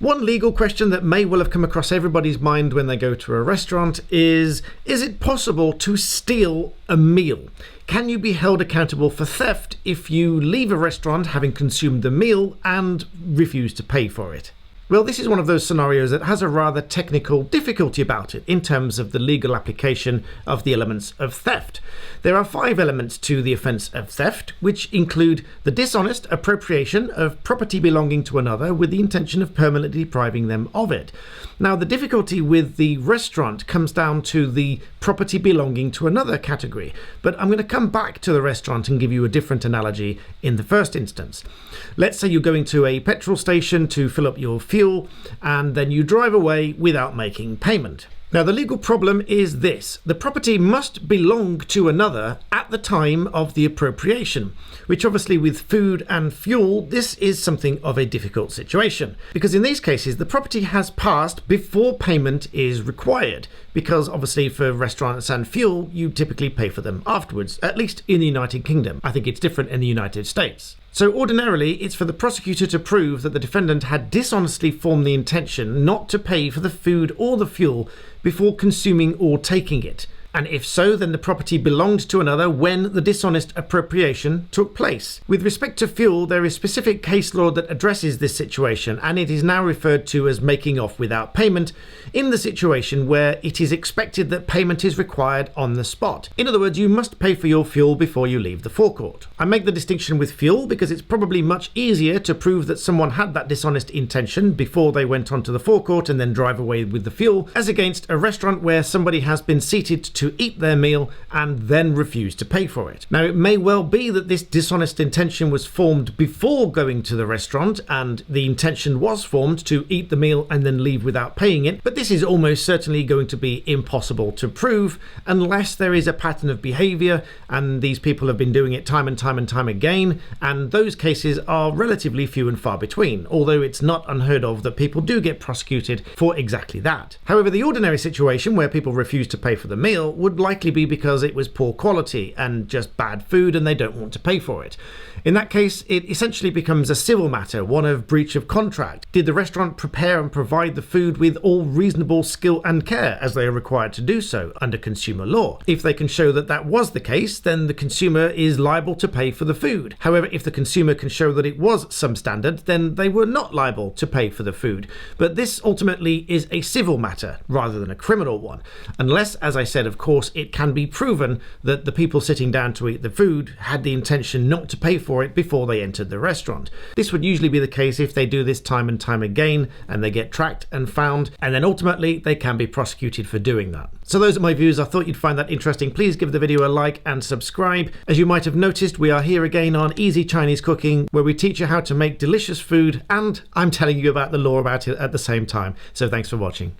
One legal question that may well have come across everybody's mind when they go to a restaurant is it possible to steal a meal? Can you be held accountable for theft if you leave a restaurant having consumed the meal and refuse to pay for it? Well, this is one of those scenarios that has a rather technical difficulty about it in terms of the legal application of the elements of theft. There are 5 elements to the offence of theft, which include the dishonest appropriation of property belonging to another with the intention of permanently depriving them of it. Now, the difficulty with the restaurant comes down to the property belonging to another category, but I'm going to come back to the restaurant and give you a different analogy in the first instance. Let's say you're going to a petrol station to fill up your fuel, and then you drive away without making payment. Now, the legal problem is this: the property must belong to another at the time of the appropriation, which obviously with food and fuel, this is something of a difficult situation, because in these cases the property has passed before payment is required, because obviously for restaurants and fuel you typically pay for them afterwards, at least in the United Kingdom. I think it's different in the United States. So ordinarily, it's for the prosecutor to prove that the defendant had dishonestly formed the intention not to pay for the food or the fuel before consuming or taking it. And if so, then the property belonged to another when the dishonest appropriation took place. With respect to fuel, there is specific case law that addresses this situation, and it is now referred to as making off without payment in the situation where it is expected that payment is required on the spot. In other words, you must pay for your fuel before you leave the forecourt. I make the distinction with fuel because it's probably much easier to prove that someone had that dishonest intention before they went onto the forecourt and then drive away with the fuel, as against a restaurant where somebody has been seated to eat their meal and then refuse to pay for it. Now, it may well be that this dishonest intention was formed before going to the restaurant and the intention was formed to eat the meal and then leave without paying it, but this is almost certainly going to be impossible to prove unless there is a pattern of behaviour and these people have been doing it time and time again, and those cases are relatively few and far between, although it's not unheard of that people do get prosecuted for exactly that. However, the ordinary situation where people refuse to pay for the meal would likely be because it was poor quality and just bad food and they don't want to pay for it. In that case, it essentially becomes a civil matter, one of breach of contract. Did the restaurant prepare and provide the food with all reasonable skill and care as they are required to do so under consumer law? If they can show that that was the case, then the consumer is liable to pay for the food. However, if the consumer can show that it was substandard, then they were not liable to pay for the food. But this ultimately is a civil matter rather than a criminal one, unless, as I said, of course, it can be proven that the people sitting down to eat the food had the intention not to pay for it before they entered the restaurant. This would usually be the case if they do this time and time again and they get tracked and found, and then ultimately they can be prosecuted for doing that. So those are my views. I thought you'd find that interesting. Please give the video a like and subscribe. As you might have noticed, we are here again on Easy Chinese Cooking, where we teach you how to make delicious food and I'm telling you about the law about it at the same time. So thanks for watching.